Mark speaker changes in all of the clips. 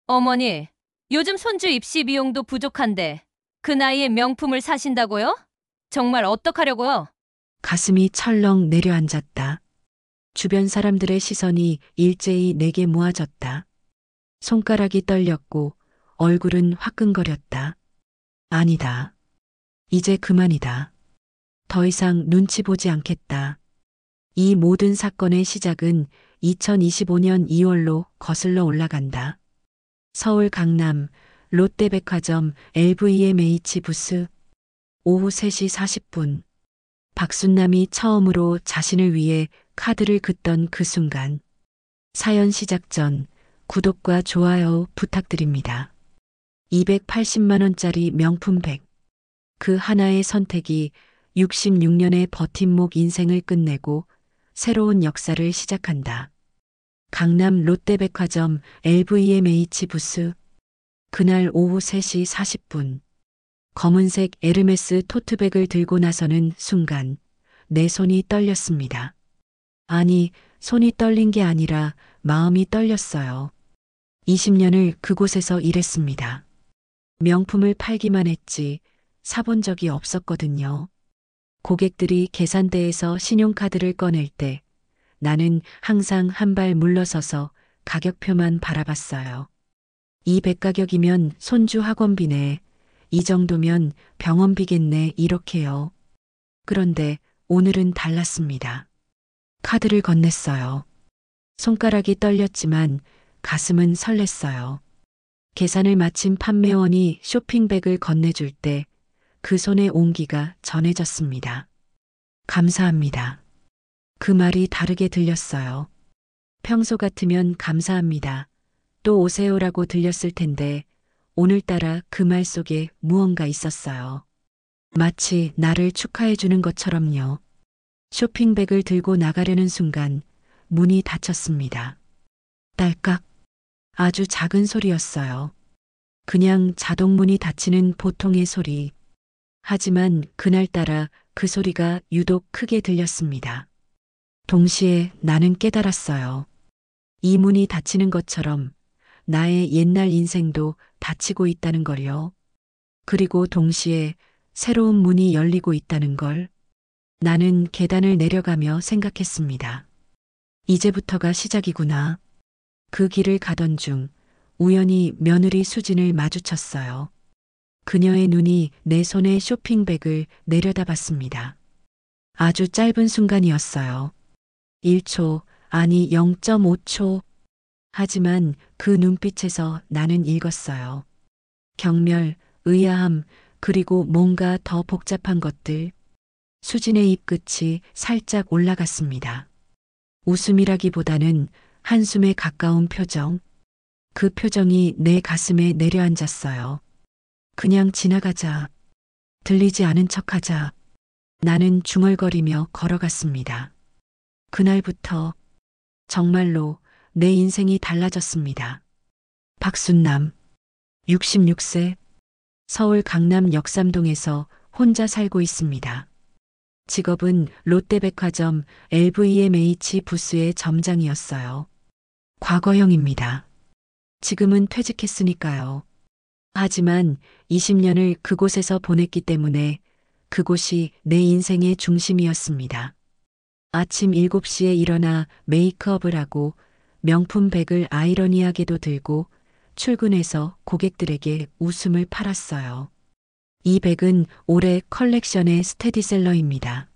Speaker 1: 어머니, 요즘 손주 입시 비용도 부족한데 그 나이에 명품을 사신다고요? 정말 어떡하려고요?
Speaker 2: 가슴이 철렁 내려앉았다. 주변 사람들의 시선이 일제히 내게 모아졌다. 손가락이 떨렸고 얼굴은 화끈거렸다. 아니다. 이제 그만이다. 더 이상 눈치 보지 않겠다. 이 모든 사건의 시작은 2025년 2월로 거슬러 올라간다. 서울 강남 롯데백화점 LVMH 부스 오후 3시 40분. 박순남이 처음으로 자신을 위해 카드를 긋던 그 순간. 사연 시작 전 구독과 좋아요 부탁드립니다. 280만 원짜리 명품 백. 그 하나의 선택이 66년의 버팀목 인생을 끝내고 새로운 역사를 시작한다. 강남 롯데백화점 LVMH 부스. 그날 오후 3시 40분. 검은색 에르메스 토트백을 들고 나서는 순간 내 손이 떨렸습니다. 아니, 손이 떨린 게 아니라 마음이 떨렸어요. 20년을 그곳에서 일했습니다. 명품을 팔기만 했지 사본 적이 없었거든요. 고객들이 계산대에서 신용카드를 꺼낼 때 나는 항상 한 발 물러서서 가격표만 바라봤어요. 이 백 가격이면 손주 학원비네. 이 정도면 병원비겠네. 이렇게요. 그런데 오늘은 달랐습니다. 카드를 건넸어요. 손가락이 떨렸지만 가슴은 설렜어요. 계산을 마친 판매원이 쇼핑백을 건네줄 때 그 손의 온기가 전해졌습니다. 감사합니다. 그 말이 다르게 들렸어요. 평소 같으면 감사합니다. 또 오세요라고 들렸을 텐데 오늘따라 그 말 속에 무언가 있었어요. 마치 나를 축하해 주는 것처럼요. 쇼핑백을 들고 나가려는 순간 문이 닫혔습니다. 딸깍. 아주 작은 소리였어요. 그냥 자동문이 닫히는 보통의 소리. 하지만 그날따라 그 소리가 유독 크게 들렸습니다. 동시에 나는 깨달았어요. 이 문이 닫히는 것처럼 나의 옛날 인생도 닫히고 있다는 걸요. 그리고 동시에 새로운 문이 열리고 있다는 걸. 나는 계단을 내려가며 생각했습니다. 이제부터가 시작이구나. 그 길을 가던 중 우연히 며느리 수진을 마주쳤어요. 그녀의 눈이 내 손에 쇼핑백을 내려다봤습니다. 아주 짧은 순간이었어요. 1초, 아니 0.5초. 하지만 그 눈빛에서 나는 읽었어요. 경멸, 의아함, 그리고 뭔가 더 복잡한 것들. 수진의 입끝이 살짝 올라갔습니다. 웃음이라기보다는 한숨에 가까운 표정. 그 표정이 내 가슴에 내려앉았어요. 그냥 지나가자. 들리지 않은 척하자. 나는 중얼거리며 걸어갔습니다. 그날부터 정말로 내 인생이 달라졌습니다. 박순남, 66세, 서울 강남 역삼동에서 혼자 살고 있습니다. 직업은 롯데백화점 LVMH 부스의 점장이었어요. 과거형입니다. 지금은 퇴직했으니까요. 하지만 20년을 그곳에서 보냈기 때문에 그곳이 내 인생의 중심이었습니다. 아침 7시에 일어나 메이크업을 하고 명품 백을 아이러니하게도 들고 출근해서 고객들에게 웃음을 팔았어요. 이 백은 올해 컬렉션의 스테디셀러입니다.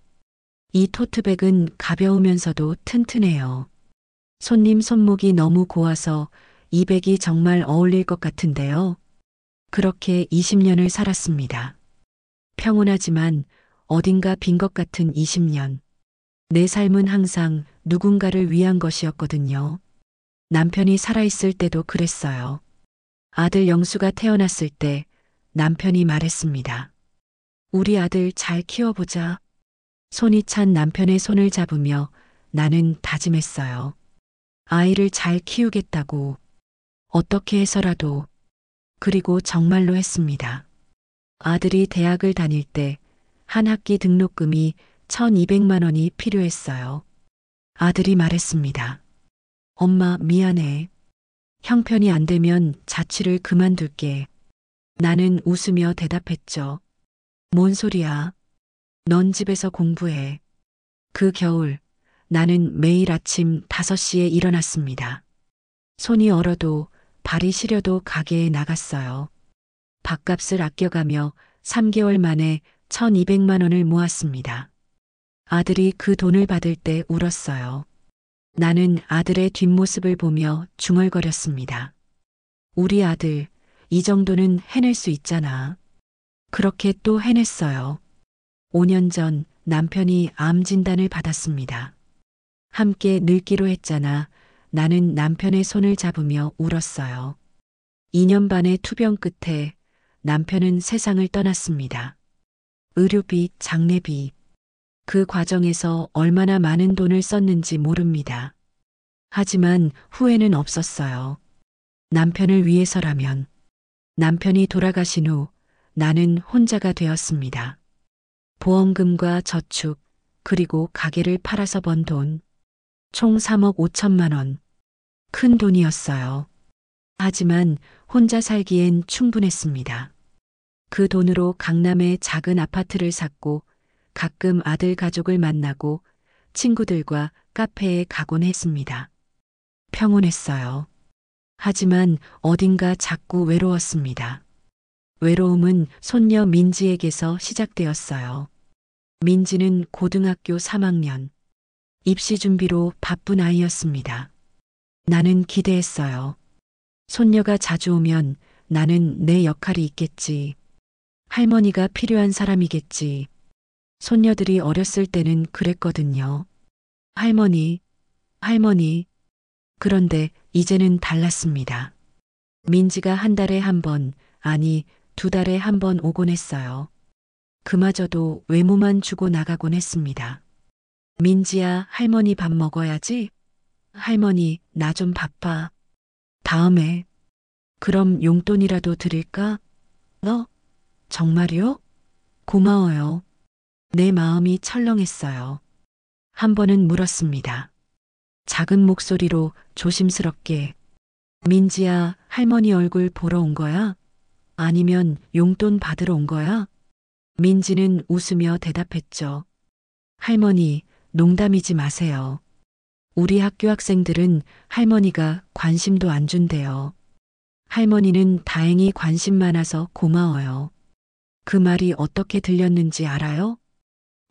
Speaker 2: 이 토트백은 가벼우면서도 튼튼해요. 손님 손목이 너무 고와서 이 백이 정말 어울릴 것 같은데요. 그렇게 20년을 살았습니다. 평온하지만 어딘가 빈 것 같은 20년. 내 삶은 항상 누군가를 위한 것이었거든요. 남편이 살아있을 때도 그랬어요. 아들 영수가 태어났을 때 남편이 말했습니다. 우리 아들 잘 키워보자. 손이 찬 남편의 손을 잡으며 나는 다짐했어요. 아이를 잘 키우겠다고. 어떻게 해서라도. 그리고 정말로 했습니다. 아들이 대학을 다닐 때 한 학기 등록금이 1,200만 원이 필요했어요. 아들이 말했습니다. 엄마, 미안해. 형편이 안 되면 자취를 그만둘게. 나는 웃으며 대답했죠. 뭔 소리야? 넌 집에서 공부해. 그 겨울 나는 매일 아침 5시에 일어났습니다. 손이 얼어도 발이 시려도 가게에 나갔어요. 밥값을 아껴가며 3개월 만에 1200만 원을 모았습니다. 아들이 그 돈을 받을 때 울었어요. 나는 아들의 뒷모습을 보며 중얼거렸습니다. 우리 아들, 이 정도는 해낼 수 있잖아. 그렇게 또 해냈어요. 5년 전 남편이 암 진단을 받았습니다. 함께 늙기로 했잖아. 나는 남편의 손을 잡으며 울었어요. 2년 반의 투병 끝에 남편은 세상을 떠났습니다. 의료비, 장례비. 그 과정에서 얼마나 많은 돈을 썼는지 모릅니다. 하지만 후회는 없었어요. 남편을 위해서라면. 남편이 돌아가신 후 나는 혼자가 되었습니다. 보험금과 저축, 그리고 가게를 팔아서 번 돈. 총 3억 5천만 원. 큰 돈이었어요. 하지만 혼자 살기엔 충분했습니다. 그 돈으로 강남에 작은 아파트를 샀고 가끔 아들 가족을 만나고 친구들과 카페에 가곤 했습니다. 평온했어요. 하지만 어딘가 자꾸 외로웠습니다. 외로움은 손녀 민지에게서 시작되었어요. 민지는 고등학교 3학년. 입시 준비로 바쁜 아이였습니다. 나는 기대했어요. 손녀가 자주 오면 나는 내 역할이 있겠지. 할머니가 필요한 사람이겠지. 손녀들이 어렸을 때는 그랬거든요. 할머니, 할머니. 그런데 이제는 달랐습니다. 민지가 한 달에 한 번, 아니, 2달에 한 번 오곤 했어요. 그마저도 외모만 주고 나가곤 했습니다. 민지야, 할머니 밥 먹어야지. 할머니, 나 좀 바빠. 다음에. 그럼 용돈이라도 드릴까? 정말요? 고마워요. 내 마음이 철렁했어요. 한 번은 물었습니다. 작은 목소리로 조심스럽게. 민지야, 할머니 얼굴 보러 온 거야? 아니면 용돈 받으러 온 거야? 민지는 웃으며 대답했죠. 할머니, 농담이지 마세요. 우리 학교 학생들은 할머니가 관심도 안 준대요. 할머니는 다행히 관심 많아서 고마워요. 그 말이 어떻게 들렸는지 알아요?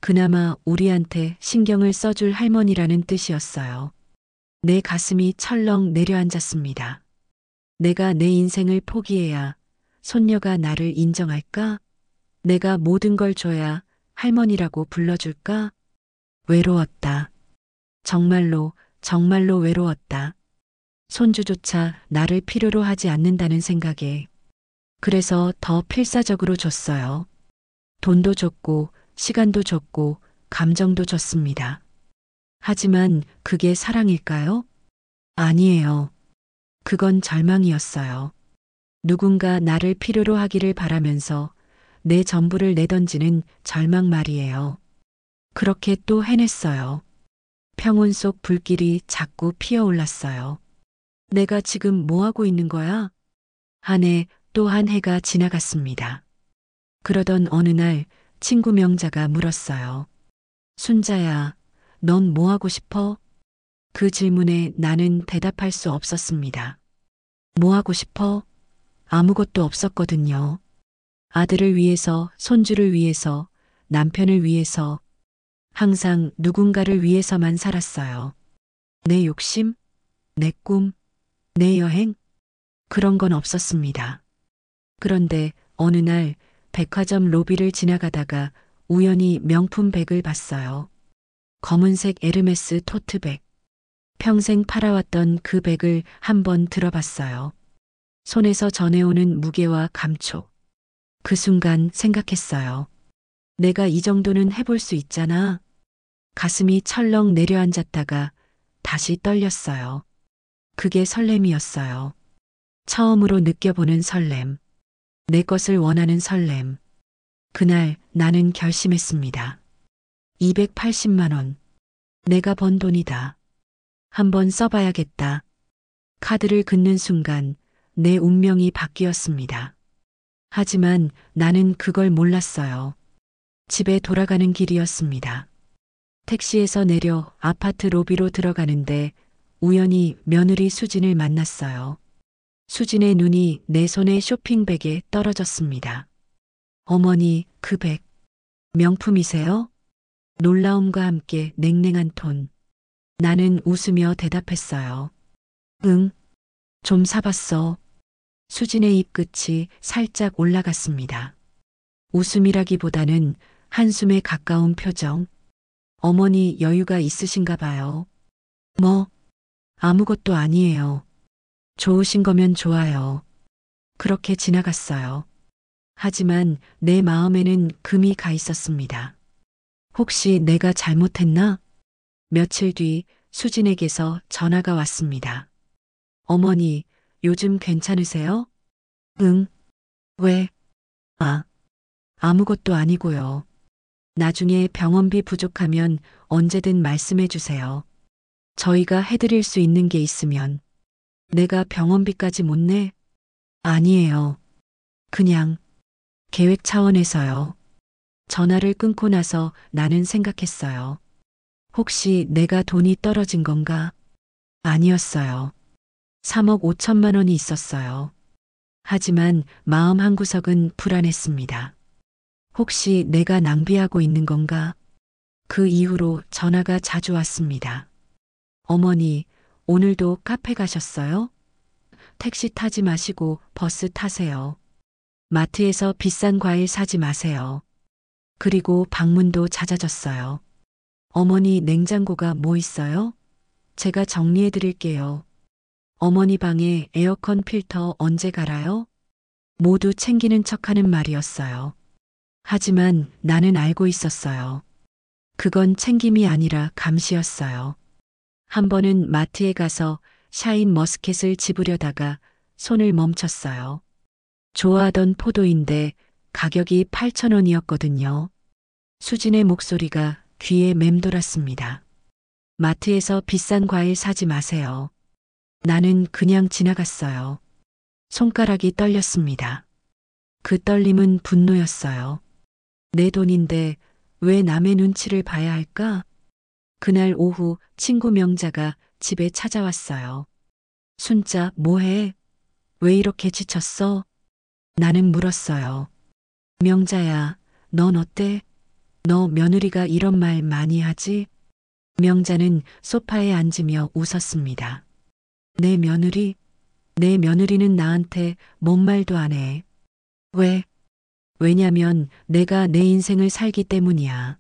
Speaker 2: 그나마 우리한테 신경을 써줄 할머니라는 뜻이었어요. 내 가슴이 철렁 내려앉았습니다. 내가 내 인생을 포기해야 손녀가 나를 인정할까? 내가 모든 걸 줘야 할머니라고 불러줄까? 외로웠다. 정말로, 정말로 외로웠다. 손주조차 나를 필요로 하지 않는다는 생각에. 그래서 더 필사적으로 줬어요. 돈도 줬고, 시간도 줬고, 감정도 줬습니다. 하지만 그게 사랑일까요? 아니에요. 그건 절망이었어요. 누군가 나를 필요로 하기를 바라면서 내 전부를 내던지는 절망 말이에요. 그렇게 또 해냈어요. 평온 속 불길이 자꾸 피어올랐어요. 내가 지금 뭐 하고 있는 거야? 한 해 또 한 해가 지나갔습니다. 그러던 어느 날 친구 명자가 물었어요. 순자야, 넌 뭐 하고 싶어? 그 질문에 나는 대답할 수 없었습니다. 뭐 하고 싶어? 아무것도 없었거든요. 아들을 위해서, 손주를 위해서, 남편을 위해서, 항상 누군가를 위해서만 살았어요. 내 욕심, 내 꿈, 내 여행? 그런 건 없었습니다. 그런데 어느 날 백화점 로비를 지나가다가 우연히 명품 백을 봤어요. 검은색 에르메스 토트백. 평생 팔아왔던 그 백을 한번 들어봤어요. 손에서 전해오는 무게와 감촉. 그 순간 생각했어요. 내가 이 정도는 해볼 수 있잖아. 가슴이 철렁 내려앉았다가 다시 떨렸어요. 그게 설렘이었어요. 처음으로 느껴보는 설렘. 내 것을 원하는 설렘. 그날 나는 결심했습니다. 280만 원. 내가 번 돈이다. 한번 써봐야겠다. 카드를 긋는 순간 내 운명이 바뀌었습니다. 하지만 나는 그걸 몰랐어요. 집에 돌아가는 길이었습니다. 택시에서 내려 아파트 로비로 들어가는데 우연히 며느리 수진을 만났어요. 수진의 눈이 내 손의 쇼핑백에 떨어졌습니다. 어머니, 그 백, 명품이세요? 놀라움과 함께 냉랭한 톤. 나는 웃으며 대답했어요. 응, 좀 사봤어. 수진의 입끝이 살짝 올라갔습니다. 웃음이라기보다는 한숨에 가까운 표정. 어머니 여유가 있으신가 봐요. 뭐, 아무것도 아니에요. 좋으신 거면 좋아요. 그렇게 지나갔어요. 하지만 내 마음에는 금이 가 있었습니다. 혹시 내가 잘못했나? 며칠 뒤 수진에게서 전화가 왔습니다. 어머니, 요즘 괜찮으세요? 응. 왜? 아, 아무것도 아니고요. 나중에 병원비 부족하면 언제든 말씀해 주세요. 저희가 해드릴 수 있는 게 있으면. 내가 병원비까지 못 내? 아니에요. 그냥 계획 차원에서요. 전화를 끊고 나서 나는 생각했어요. 혹시 내가 돈이 떨어진 건가? 아니었어요. 3억 5천만 원이 있었어요. 하지만 마음 한구석은 불안했습니다. 혹시 내가 낭비하고 있는 건가? 그 이후로 전화가 자주 왔습니다. 어머니, 오늘도 카페 가셨어요? 택시 타지 마시고 버스 타세요. 마트에서 비싼 과일 사지 마세요. 그리고 방문도 잦아졌어요. 어머니 냉장고가 뭐 있어요? 제가 정리해 드릴게요. 어머니 방에 에어컨 필터 언제 갈아요? 모두 챙기는 척하는 말이었어요. 하지만 나는 알고 있었어요. 그건 챙김이 아니라 감시였어요. 한 번은 마트에 가서 샤인 머스켓을 집으려다가 손을 멈췄어요. 좋아하던 포도인데 가격이 8천 원이었거든요. 수진의 목소리가 귀에 맴돌았습니다. 마트에서 비싼 과일 사지 마세요. 나는 그냥 지나갔어요. 손가락이 떨렸습니다. 그 떨림은 분노였어요. 내 돈인데 왜 남의 눈치를 봐야 할까? 그날 오후 친구 명자가 집에 찾아왔어요. 순자, 뭐해? 왜 이렇게 지쳤어? 나는 물었어요. 명자야, 넌 어때? 너 며느리가 이런 말 많이 하지? 명자는 소파에 앉으며 웃었습니다. 내 며느리? 내 며느리는 나한테 뭔 말도 안 해. 왜? 왜냐면 내가 내 인생을 살기 때문이야.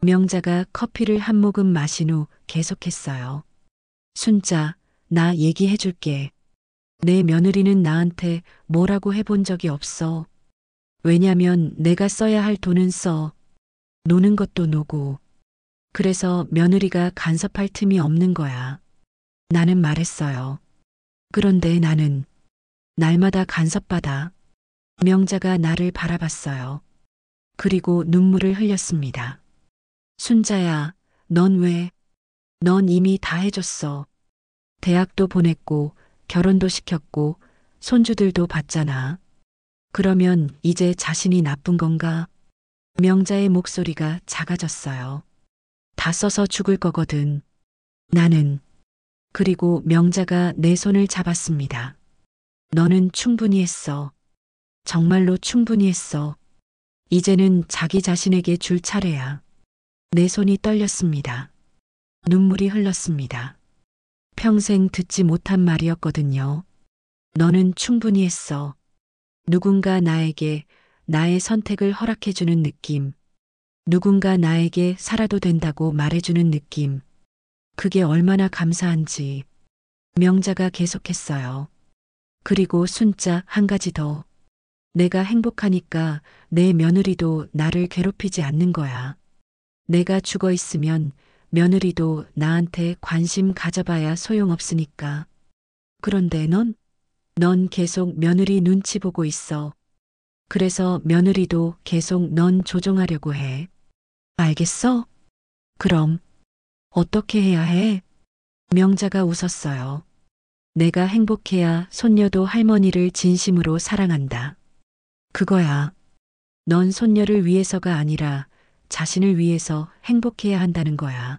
Speaker 2: 명자가 커피를 한 모금 마신 후 계속했어요. 순자, 나 얘기해 줄게. 내 며느리는 나한테 뭐라고 해본 적이 없어. 왜냐면 내가 써야 할 돈은 써. 노는 것도 노고. 그래서 며느리가 간섭할 틈이 없는 거야. 나는 말했어요. 그런데 나는 날마다 간섭받아. 명자가 나를 바라봤어요. 그리고 눈물을 흘렸습니다. 순자야, 넌 왜? 넌 이미 다 해줬어. 대학도 보냈고, 결혼도 시켰고, 손주들도 봤잖아. 그러면 이제 자신이 나쁜 건가? 명자의 목소리가 작아졌어요. 다 써서 죽을 거거든. 나는. 그리고 명자가 내 손을 잡았습니다. 너는 충분히 했어. 정말로 충분히 했어. 이제는 자기 자신에게 줄 차례야. 내 손이 떨렸습니다. 눈물이 흘렀습니다. 평생 듣지 못한 말이었거든요. 너는 충분히 했어. 누군가 나에게 나의 선택을 허락해주는 느낌. 누군가 나에게 살아도 된다고 말해주는 느낌. 그게 얼마나 감사한지. 명자가 계속했어요. 그리고 순자 한 가지 더. 내가 행복하니까 내 며느리도 나를 괴롭히지 않는 거야. 내가 죽어 있으면 며느리도 나한테 관심 가져봐야 소용없으니까. 그런데 넌 계속 며느리 눈치 보고 있어. 그래서 며느리도 계속 넌 조종하려고 해. 알겠어? 그럼 어떻게 해야 해? 명자가 웃었어요. 내가 행복해야 손녀도 할머니를 진심으로 사랑한다. 그거야. 넌 손녀를 위해서가 아니라 자신을 위해서 행복해야 한다는 거야.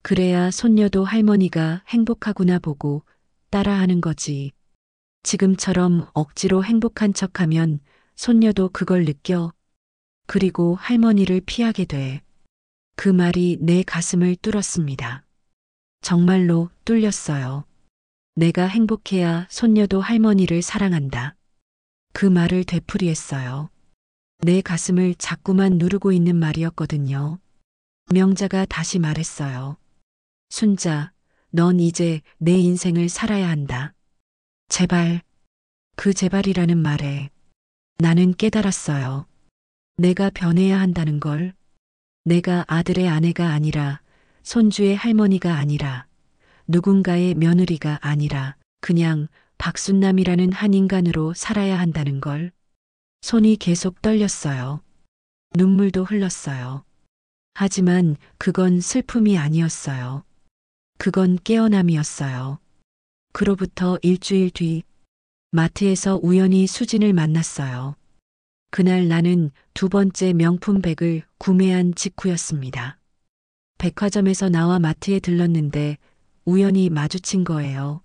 Speaker 2: 그래야 손녀도 할머니가 행복하구나 보고 따라하는 거지. 지금처럼 억지로 행복한 척하면 손녀도 그걸 느껴. 그리고 할머니를 피하게 돼. 그 말이 내 가슴을 뚫었습니다. 정말로 뚫렸어요. 내가 행복해야 손녀도 할머니를 사랑한다. 그 말을 되풀이했어요. 내 가슴을 자꾸만 누르고 있는 말이었거든요. 명자가 다시 말했어요. 순자, 넌 이제 내 인생을 살아야 한다. 제발. 그 제발이라는 말에 나는 깨달았어요. 내가 변해야 한다는 걸. 내가 아들의 아내가 아니라 손주의 할머니가 아니라 누군가의 며느리가 아니라 그냥 박순남이라는 한 인간으로 살아야 한다는 걸. 손이 계속 떨렸어요. 눈물도 흘렀어요. 하지만 그건 슬픔이 아니었어요. 그건 깨어남이었어요. 그로부터 일주일 뒤 마트에서 우연히 수진을 만났어요. 그날 나는 두 번째 명품백을 구매한 직후였습니다. 백화점에서 나와 마트에 들렀는데 우연히 마주친 거예요.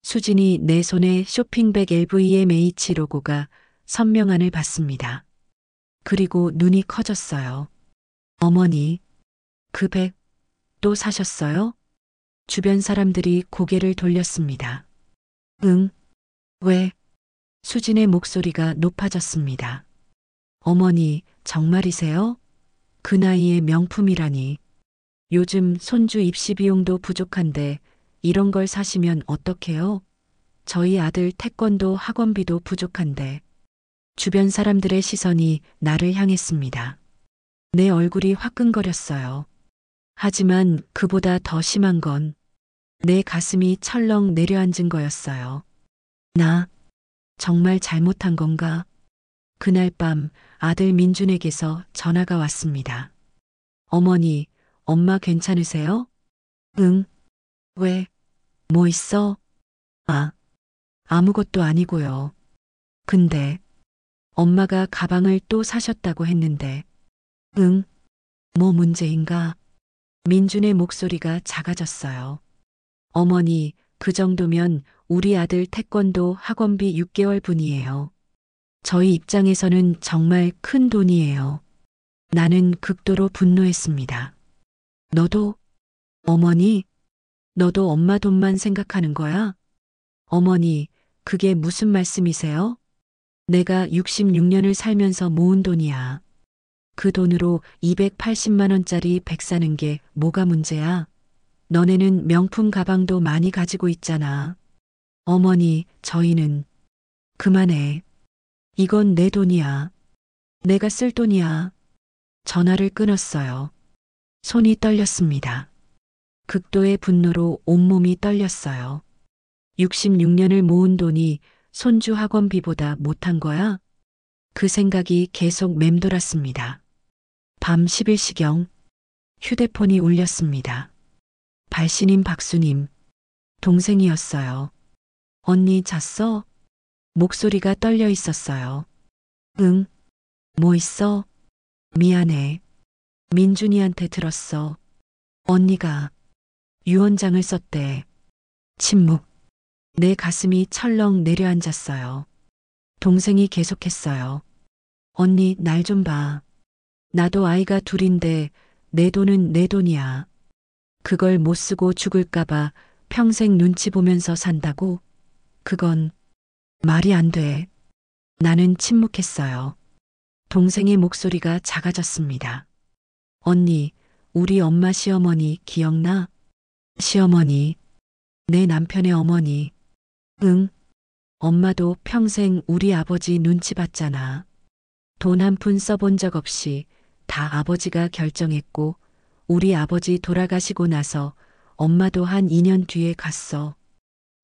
Speaker 2: 수진이 내 손에 쇼핑백 LVMH 로고가 선명한을 봤습니다. 그리고 눈이 커졌어요. 어머니, 그 백 또 사셨어요? 주변 사람들이 고개를 돌렸습니다. 응, 왜? 수진의 목소리가 높아졌습니다. 어머니, 정말이세요? 그 나이에 명품이라니. 요즘 손주 입시 비용도 부족한데 이런 걸 사시면 어떡해요? 저희 아들 태권도 학원비도 부족한데. 주변 사람들의 시선이 나를 향했습니다. 내 얼굴이 화끈거렸어요. 하지만 그보다 더 심한 건 내 가슴이 철렁 내려앉은 거였어요. 나 정말 잘못한 건가? 그날 밤 아들 민준에게서 전화가 왔습니다. 어머니, 엄마 괜찮으세요? 응. 왜? 뭐 있어? 아무것도 아니고요. 근데 엄마가 가방을 또 사셨다고 했는데. 응? 뭐 문제인가? 민준의 목소리가 작아졌어요. 어머니, 그 정도면 우리 아들 태권도 학원비 6개월 분이에요. 저희 입장에서는 정말 큰 돈이에요. 나는 극도로 분노했습니다. 너도? 어머니? 너도 엄마 돈만 생각하는 거야? 어머니, 그게 무슨 말씀이세요? 내가 66년을 살면서 모은 돈이야. 그 돈으로 280만 원짜리 백 사는 게 뭐가 문제야? 너네는 명품 가방도 많이 가지고 있잖아. 어머니, 저희는. 그만해. 이건 내 돈이야. 내가 쓸 돈이야. 전화를 끊었어요. 손이 떨렸습니다. 극도의 분노로 온몸이 떨렸어요. 66년을 모은 돈이 손주 학원비보다 못한 거야? 그 생각이 계속 맴돌았습니다. 밤 11시경 휴대폰이 울렸습니다. 발신인 박수님, 동생이었어요. 언니 잤어? 목소리가 떨려 있었어요. 응, 뭐 있어? 미안해. 민준이한테 들었어. 언니가 유언장을 썼대. 침묵. 내 가슴이 철렁 내려앉았어요. 동생이 계속했어요. 언니, 날 좀 봐. 나도 아이가 둘인데 내 돈은 내 돈이야. 그걸 못 쓰고 죽을까봐 평생 눈치 보면서 산다고? 그건 말이 안 돼. 나는 침묵했어요. 동생의 목소리가 작아졌습니다. 언니, 우리 엄마 시어머니 기억나? 시어머니, 내 남편의 어머니. 응, 엄마도 평생 우리 아버지 눈치 봤잖아. 돈 한 푼 써본 적 없이 다 아버지가 결정했고 우리 아버지 돌아가시고 나서 엄마도 한 2년 뒤에 갔어.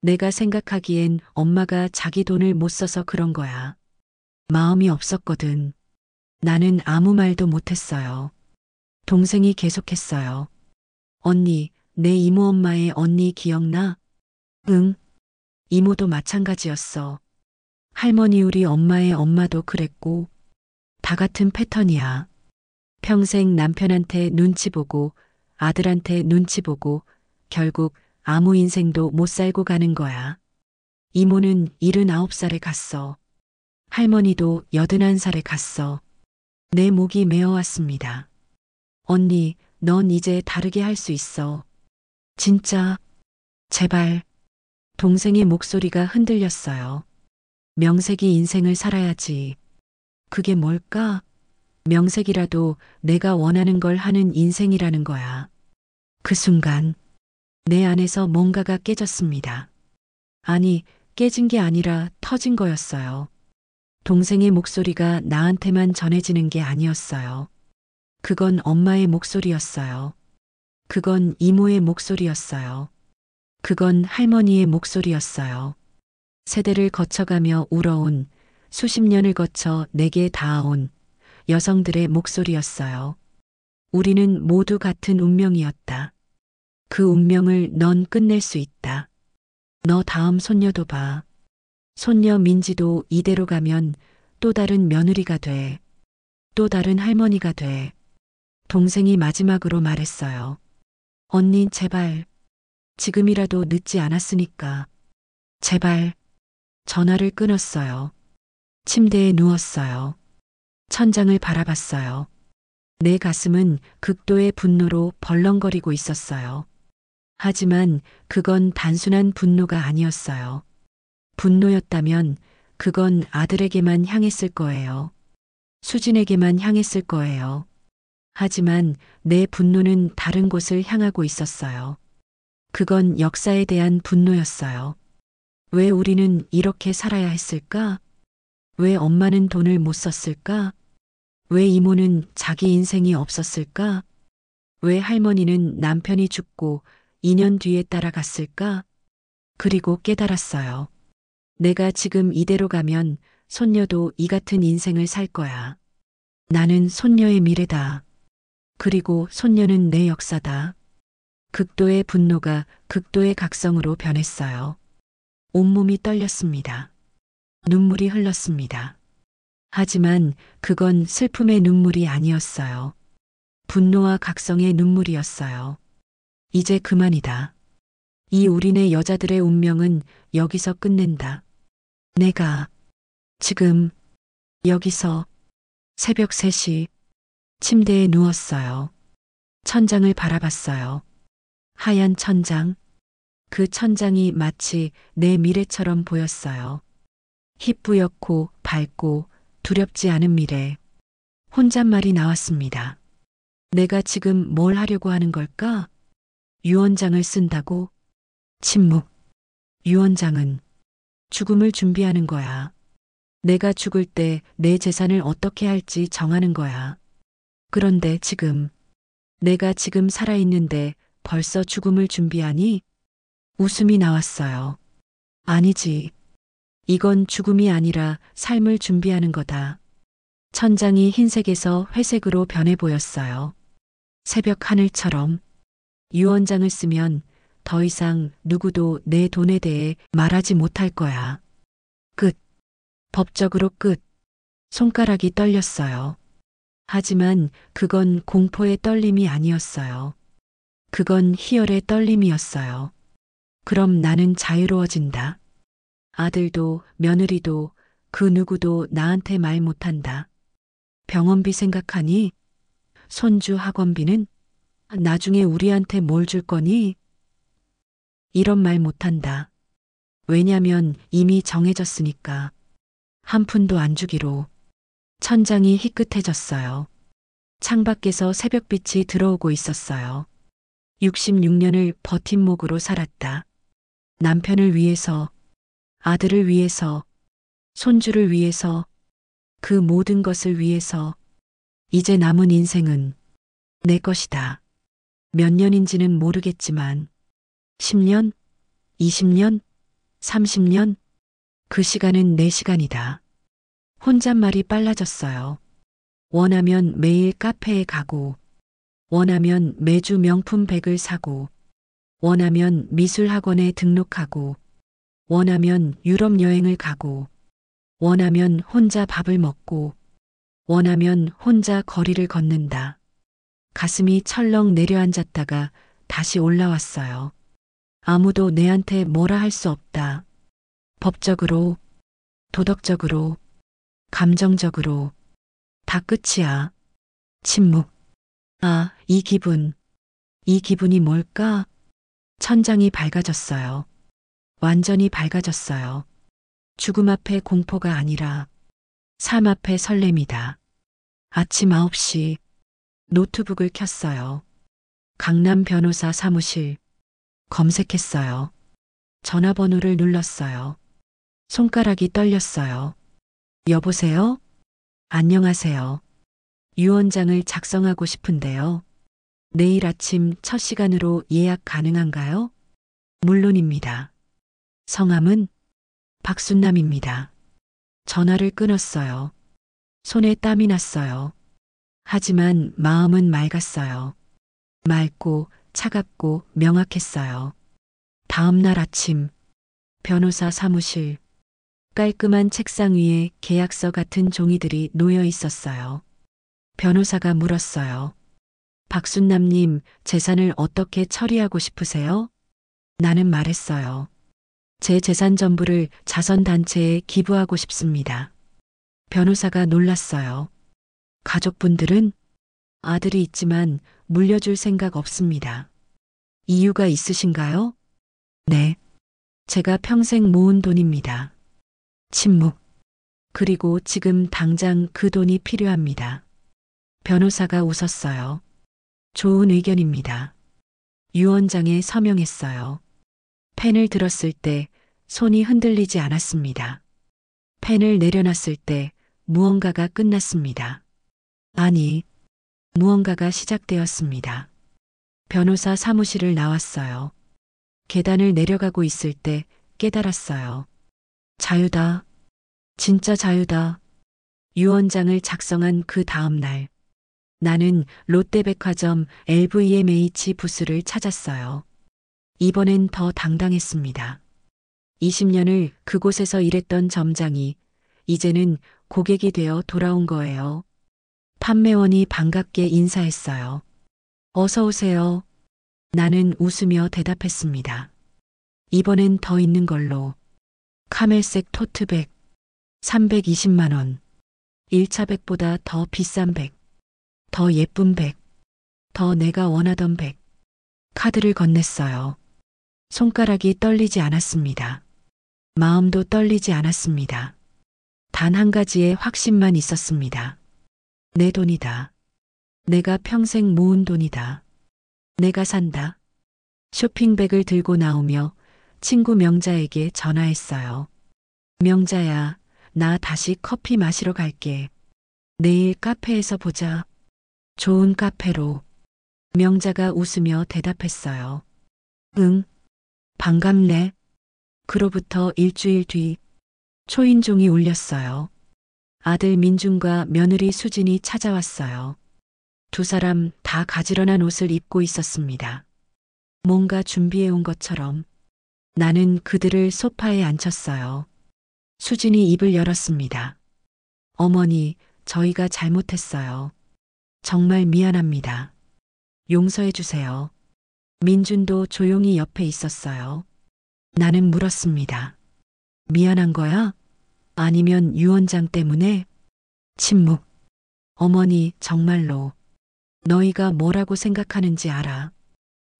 Speaker 2: 내가 생각하기엔 엄마가 자기 돈을 못 써서 그런 거야. 마음이 없었거든. 나는 아무 말도 못했어요. 동생이 계속했어요. 언니, 내 이모 엄마의 언니 기억나? 응, 이모도 마찬가지였어. 할머니 우리 엄마의 엄마도 그랬고 다 같은 패턴이야. 평생 남편한테 눈치 보고 아들한테 눈치 보고 결국 아무 인생도 못 살고 가는 거야. 이모는 79살에 갔어. 할머니도 81살에 갔어. 내 목이 메어왔습니다. 언니, 넌 이제 다르게 할 수 있어. 진짜, 제발. 동생의 목소리가 흔들렸어요. 명색이 인생을 살아야지. 그게 뭘까? 명색이라도 내가 원하는 걸 하는 인생이라는 거야. 그 순간, 내 안에서 뭔가가 깨졌습니다. 아니, 깨진 게 아니라 터진 거였어요. 동생의 목소리가 나한테만 전해지는 게 아니었어요. 그건 엄마의 목소리였어요. 그건 이모의 목소리였어요. 그건 할머니의 목소리였어요. 세대를 거쳐가며 울어온, 수십 년을 거쳐 내게 닿아온 여성들의 목소리였어요. 우리는 모두 같은 운명이었다. 그 운명을 넌 끝낼 수 있다. 너 다음 손녀도 봐. 손녀 민지도 이대로 가면 또 다른 며느리가 돼. 또 다른 할머니가 돼. 동생이 마지막으로 말했어요. 언니, 제발. 지금이라도 늦지 않았으니까. 제발. 전화를 끊었어요. 침대에 누웠어요. 천장을 바라봤어요. 내 가슴은 극도의 분노로 벌렁거리고 있었어요. 하지만 그건 단순한 분노가 아니었어요. 분노였다면 그건 아들에게만 향했을 거예요. 수진에게만 향했을 거예요. 하지만 내 분노는 다른 곳을 향하고 있었어요. 그건 역사에 대한 분노였어요. 왜 우리는 이렇게 살아야 했을까? 왜 엄마는 돈을 못 썼을까? 왜 이모는 자기 인생이 없었을까? 왜 할머니는 남편이 죽고 2년 뒤에 따라갔을까? 그리고 깨달았어요. 내가 지금 이대로 가면 손녀도 이 같은 인생을 살 거야. 나는 손녀의 미래다. 그리고 손녀는 내 역사다. 극도의 분노가 극도의 각성으로 변했어요. 온몸이 떨렸습니다. 눈물이 흘렀습니다. 하지만 그건 슬픔의 눈물이 아니었어요. 분노와 각성의 눈물이었어요. 이제 그만이다. 이 우리네 여자들의 운명은 여기서 끝낸다. 내가 지금 여기서 새벽 3시 침대에 누웠어요. 천장을 바라봤어요. 하얀 천장. 그 천장이 마치 내 미래처럼 보였어요. 희뿌옇고 밝고 두렵지 않은 미래. 혼잣말이 나왔습니다. 내가 지금 뭘 하려고 하는 걸까? 유언장을 쓴다고? 침묵. 유언장은 죽음을 준비하는 거야. 내가 죽을 때 내 재산을 어떻게 할지 정하는 거야. 그런데 지금, 내가 지금 살아있는데 벌써 죽음을 준비하니? 웃음이 나왔어요. 아니지. 이건 죽음이 아니라 삶을 준비하는 거다. 천장이 흰색에서 회색으로 변해 보였어요. 새벽 하늘처럼. 유언장을 쓰면 더 이상 누구도 내 돈에 대해 말하지 못할 거야. 끝. 법적으로 끝. 손가락이 떨렸어요. 하지만 그건 공포의 떨림이 아니었어요. 그건 희열의 떨림이었어요. 그럼 나는 자유로워진다. 아들도 며느리도 그 누구도 나한테 말 못한다. 병원비 생각하니? 손주 학원비는? 나중에 우리한테 뭘 줄 거니? 이런 말 못한다. 왜냐면 이미 정해졌으니까. 한 푼도 안 주기로. 천장이 희끗해졌어요. 창밖에서 새벽빛이 들어오고 있었어요. 66년을 버팀목으로 살았다. 남편을 위해서, 아들을 위해서, 손주를 위해서, 그 모든 것을 위해서 이제 남은 인생은 내 것이다. 몇 년인지는 모르겠지만 10년, 20년, 30년 그 시간은 내 시간이다. 혼잣말이 빨라졌어요. 원하면 매일 카페에 가고, 원하면 매주 명품 백을 사고, 원하면 미술학원에 등록하고, 원하면 유럽 여행을 가고, 원하면 혼자 밥을 먹고, 원하면 혼자 거리를 걷는다. 가슴이 철렁 내려앉았다가 다시 올라왔어요. 아무도 내한테 뭐라 할 수 없다. 법적으로, 도덕적으로, 감정적으로. 다 끝이야. 침묵. 아, 이 기분이 뭘까? 천장이 밝아졌어요. 완전히 밝아졌어요. 죽음 앞에 공포가 아니라 삶 앞에 설렘이다. 아침 9시 노트북을 켰어요. 강남 변호사 사무실 검색했어요. 전화번호를 눌렀어요. 손가락이 떨렸어요. 여보세요? 안녕하세요. 유언장을 작성하고 싶은데요. 내일 아침 첫 시간으로 예약 가능한가요? 물론입니다. 성함은 박순남입니다. 전화를 끊었어요. 손에 땀이 났어요. 하지만 마음은 맑았어요. 맑고 차갑고 명확했어요. 다음 날 아침, 변호사 사무실, 깔끔한 책상 위에 계약서 같은 종이들이 놓여 있었어요. 변호사가 물었어요. 박순남님, 재산을 어떻게 처리하고 싶으세요? 나는 말했어요. 제 재산 전부를 자선단체에 기부하고 싶습니다. 변호사가 놀랐어요. 가족분들은 아들이 있지만 물려줄 생각 없습니다. 이유가 있으신가요? 네. 제가 평생 모은 돈입니다. 침묵. 그리고 지금 당장 그 돈이 필요합니다. 변호사가 웃었어요. 좋은 의견입니다. 유언장에 서명했어요. 펜을 들었을 때 손이 흔들리지 않았습니다. 펜을 내려놨을 때 무언가가 끝났습니다. 아니, 무언가가 시작되었습니다. 변호사 사무실을 나왔어요. 계단을 내려가고 있을 때 깨달았어요. 자유다. 진짜 자유다. 유언장을 작성한 그 다음 날, 나는 롯데백화점 LVMH 부스를 찾았어요. 이번엔 더 당당했습니다. 20년을 그곳에서 일했던 점장이 이제는 고객이 되어 돌아온 거예요. 판매원이 반갑게 인사했어요. 어서 오세요. 나는 웃으며 대답했습니다. 이번엔 더 있는 걸로. 카멜색 토트백 320만 원. 1차 백보다 더 비싼 백. 더 예쁜 백. 더 내가 원하던 백. 카드를 건넸어요. 손가락이 떨리지 않았습니다. 마음도 떨리지 않았습니다. 단 한 가지의 확신만 있었습니다. 내 돈이다. 내가 평생 모은 돈이다. 내가 산다. 쇼핑백을 들고 나오며 친구 명자에게 전화했어요. 명자야, 나 다시 커피 마시러 갈게. 내일 카페에서 보자. 좋은 카페로. 명자가 웃으며 대답했어요. 응, 반갑네. 그로부터 일주일 뒤 초인종이 울렸어요. 아들 민준과 며느리 수진이 찾아왔어요. 두 사람 다 가지런한 옷을 입고 있었습니다. 뭔가 준비해 온 것처럼. 나는 그들을 소파에 앉혔어요. 수진이 입을 열었습니다. 어머니, 저희가 잘못했어요. 정말 미안합니다. 용서해 주세요. 민준도 조용히 옆에 있었어요. 나는 물었습니다. 미안한 거야? 아니면 유언장 때문에? 침묵. 어머니, 정말로. 너희가 뭐라고 생각하는지 알아.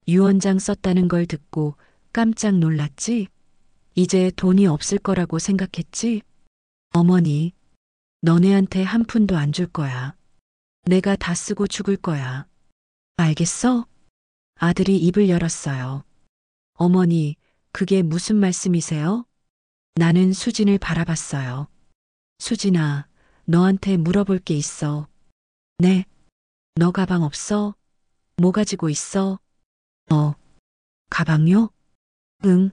Speaker 2: 유언장 썼다는 걸 듣고 깜짝 놀랐지? 이제 돈이 없을 거라고 생각했지? 어머니, 너네한테 한 푼도 안 줄 거야. 내가 다 쓰고 죽을 거야. 알겠어? 아들이 입을 열었어요. 어머니, 그게 무슨 말씀이세요? 나는 수진을 바라봤어요. 수진아, 너한테 물어볼 게 있어. 네. 너 가방 없어? 뭐 가지고 있어? 가방요? 응.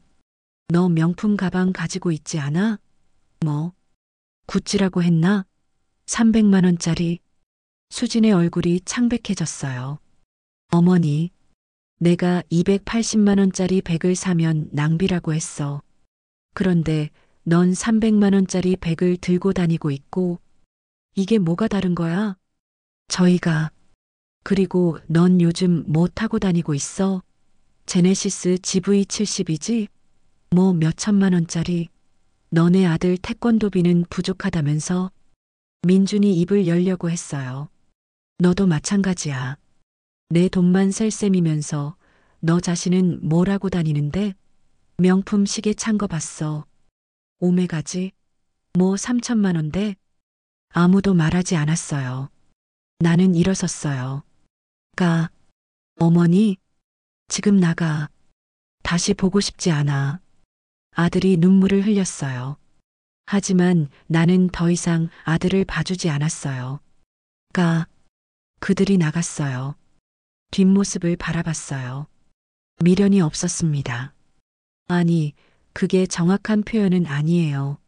Speaker 2: 너 명품 가방 가지고 있지 않아? 뭐? 구찌라고 했나? 300만 원짜리. 수진의 얼굴이 창백해졌어요. 어머니, 내가 280만 원짜리 백을 사면 낭비라고 했어. 그런데 넌 300만 원짜리 백을 들고 다니고 있고 이게 뭐가 다른 거야? 저희가 그리고 넌 요즘 뭐 타고 다니고 있어? 제네시스 GV70이지? 뭐 몇천만 원짜리. 너네 아들 태권도비는 부족하다면서? 민준이 입을 열려고 했어요. 너도 마찬가지야. 내 돈만 셀 셈이면서 너 자신은 뭘 하고 다니는데? 명품 시계 찬 거 봤어. 오메가지? 뭐 3천만 원대? 아무도 말하지 않았어요. 나는 일어섰어요. 어머니, 지금 나가. 다시 보고 싶지 않아. 아들이 눈물을 흘렸어요. 하지만 나는 더 이상 아들을 봐주지 않았어요. 그들이 나갔어요. 뒷모습을 바라봤어요. 미련이 없었습니다. 아니, 그게 정확한 표현은 아니에요.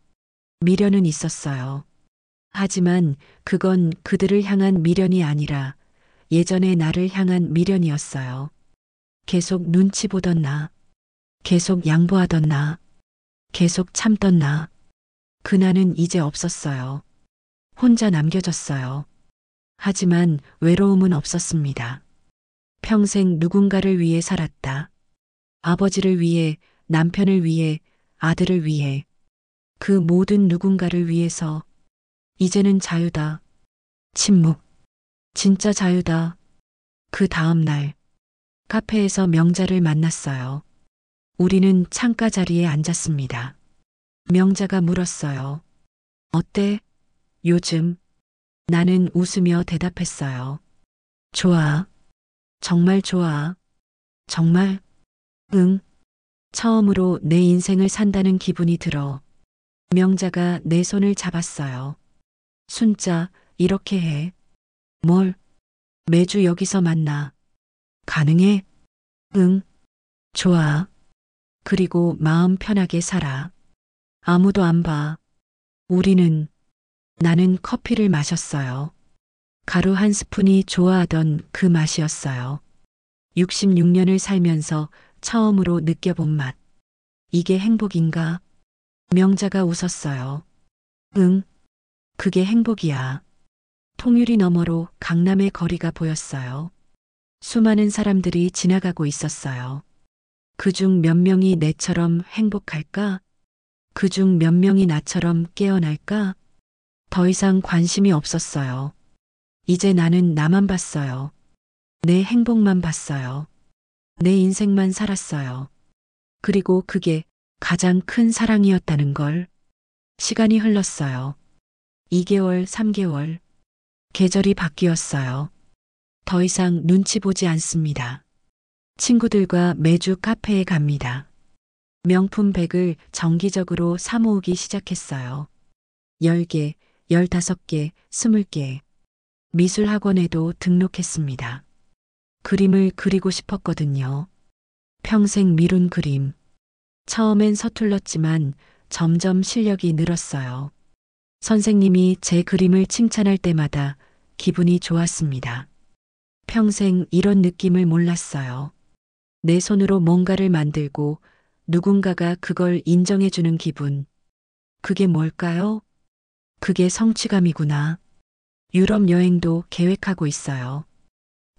Speaker 2: 미련은 있었어요. 하지만 그건 그들을 향한 미련이 아니라 예전의 나를 향한 미련이었어요. 계속 눈치 보던 나, 계속 양보하던 나, 계속 참던 나. 그 나는 이제 없었어요. 혼자 남겨졌어요. 하지만 외로움은 없었습니다. 평생 누군가를 위해 살았다. 아버지를 위해, 남편을 위해, 아들을 위해. 그 모든 누군가를 위해서. 이제는 자유다. 침묵. 진짜 자유다. 그 다음 날, 카페에서 명자를 만났어요. 우리는 창가 자리에 앉았습니다. 명자가 물었어요. 어때? 요즘? 나는 웃으며 대답했어요. 좋아. 정말 좋아. 정말? 응. 처음으로 내 인생을 산다는 기분이 들어. 명자가 내 손을 잡았어요. 순자, 이렇게 해. 뭘? 매주 여기서 만나. 가능해? 응. 좋아. 그리고 마음 편하게 살아. 아무도 안 봐. 나는 커피를 마셨어요. 가루 한 스푼이 좋아하던 그 맛이었어요. 66년을 살면서 처음으로 느껴본 맛. 이게 행복인가? 명자가 웃었어요. 응, 그게 행복이야. 통유리 너머로 강남의 거리가 보였어요. 수많은 사람들이 지나가고 있었어요. 그중 몇 명이 내처럼 행복할까? 그중 몇 명이 나처럼 깨어날까? 더 이상 관심이 없었어요. 이제 나는 나만 봤어요. 내 행복만 봤어요. 내 인생만 살았어요. 그리고 그게 가장 큰 사랑이었다는 걸. 시간이 흘렀어요. 2개월, 3개월. 계절이 바뀌었어요. 더 이상 눈치 보지 않습니다. 친구들과 매주 카페에 갑니다. 명품 백을 정기적으로 사모으기 시작했어요. 10개, 15개, 20개. 미술학원에도 등록했습니다. 그림을 그리고 싶었거든요. 평생 미룬 그림. 처음엔 서툴렀지만 점점 실력이 늘었어요. 선생님이 제 그림을 칭찬할 때마다 기분이 좋았습니다. 평생 이런 느낌을 몰랐어요. 내 손으로 뭔가를 만들고 누군가가 그걸 인정해주는 기분. 그게 뭘까요? 그게 성취감이구나. 유럽 여행도 계획하고 있어요.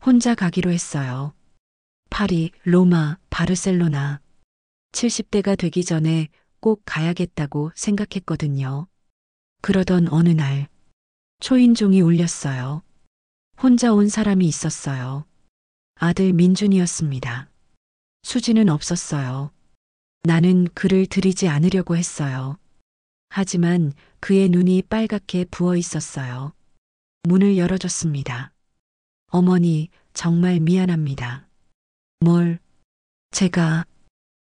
Speaker 2: 혼자 가기로 했어요. 파리, 로마, 바르셀로나. 70대가 되기 전에 꼭 가야겠다고 생각했거든요. 그러던 어느 날, 초인종이 울렸어요. 혼자 온 사람이 있었어요. 아들 민준이었습니다. 수지는 없었어요. 나는 그를 들이지 않으려고 했어요. 하지만 그의 눈이 빨갛게 부어 있었어요. 문을 열어줬습니다. 어머니, 정말 미안합니다. 뭘?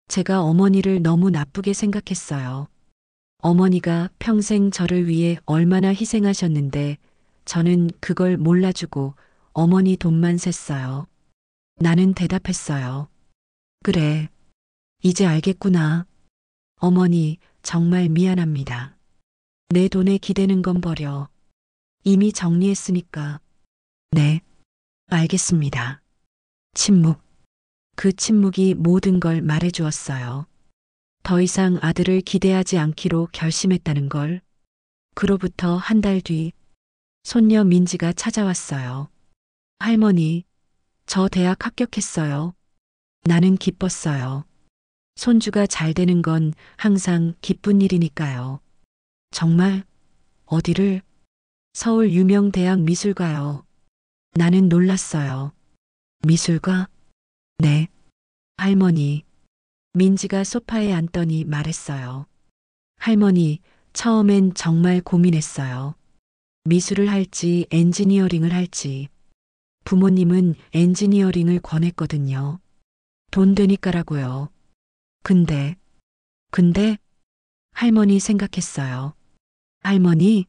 Speaker 2: 제가 어머니를 너무 나쁘게 생각했어요. 어머니가 평생 저를 위해 얼마나 희생하셨는데 저는 그걸 몰라주고 어머니 돈만 셌어요. 나는 대답했어요. 그래. 이제 알겠구나. 어머니, 정말 미안합니다. 내 돈에 기대는 건 버려. 이미 정리했으니까. 네. 알겠습니다. 침묵. 그 침묵이 모든 걸 말해주었어요. 더 이상 아들을 기대하지 않기로 결심했다는 걸. 그로부터 한 달 뒤, 손녀 민지가 찾아왔어요. 할머니, 저 대학 합격했어요. 나는 기뻤어요. 손주가 잘 되는 건 항상 기쁜 일이니까요. 정말? 어디를? 서울 유명 대학 미술가요. 나는 놀랐어요. 미술가? 네. 할머니. 민지가 소파에 앉더니 말했어요. 할머니, 처음엔 정말 고민했어요. 미술을 할지 엔지니어링을 할지. 부모님은 엔지니어링을 권했거든요. 돈 되니까라고요. 근데 할머니 생각했어요. 할머니?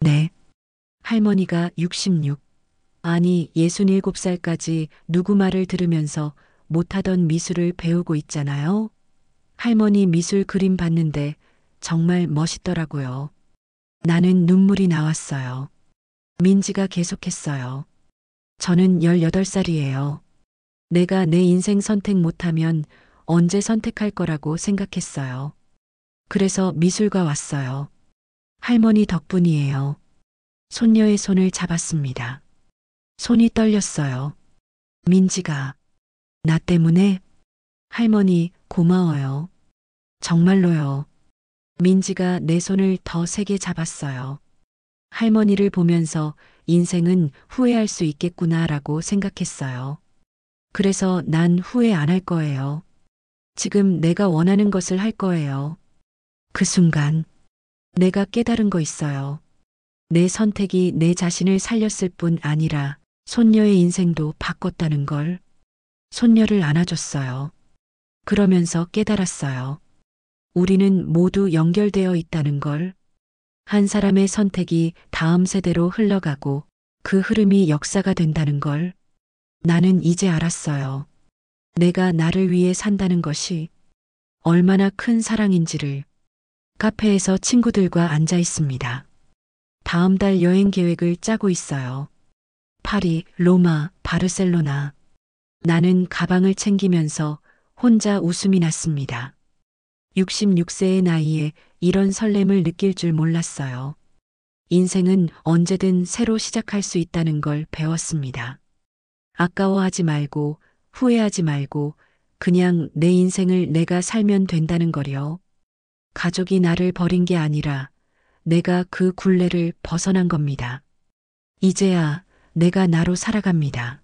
Speaker 2: 네. 할머니가 66, 아니 67살까지 누구 말을 들으면서 못하던 미술을 배우고 있잖아요. 할머니 미술 그림 봤는데 정말 멋있더라고요. 나는 눈물이 나왔어요. 민지가 계속했어요. 저는 18살이에요. 내가 내 인생 선택 못하면 언제 선택할 거라고 생각했어요. 그래서 미술가 왔어요. 할머니 덕분이에요. 손녀의 손을 잡았습니다. 손이 떨렸어요. 민지가, 나 때문에? 할머니, 고마워요. 정말로요. 민지가 내 손을 더 세게 잡았어요. 할머니를 보면서 인생은 후회할 수 있겠구나라고 생각했어요. 그래서 난 후회 안 할 거예요. 지금 내가 원하는 것을 할 거예요. 그 순간, 내가 깨달은 거 있어요. 내 선택이 내 자신을 살렸을 뿐 아니라 손녀의 인생도 바꿨다는 걸. 손녀를 안아줬어요. 그러면서 깨달았어요. 우리는 모두 연결되어 있다는 걸. 한 사람의 선택이 다음 세대로 흘러가고 그 흐름이 역사가 된다는 걸. 나는 이제 알았어요. 내가 나를 위해 산다는 것이 얼마나 큰 사랑인지를. 카페에서 친구들과 앉아 있습니다. 다음 달 여행 계획을 짜고 있어요. 파리, 로마, 바르셀로나. 나는 가방을 챙기면서 혼자 웃음이 났습니다. 66세의 나이에 이런 설렘을 느낄 줄 몰랐어요. 인생은 언제든 새로 시작할 수 있다는 걸 배웠습니다. 아까워하지 말고 후회하지 말고 그냥 내 인생을 내가 살면 된다는 거요. 가족이 나를 버린 게 아니라 내가 그 굴레를 벗어난 겁니다. 이제야 내가 나로 살아갑니다.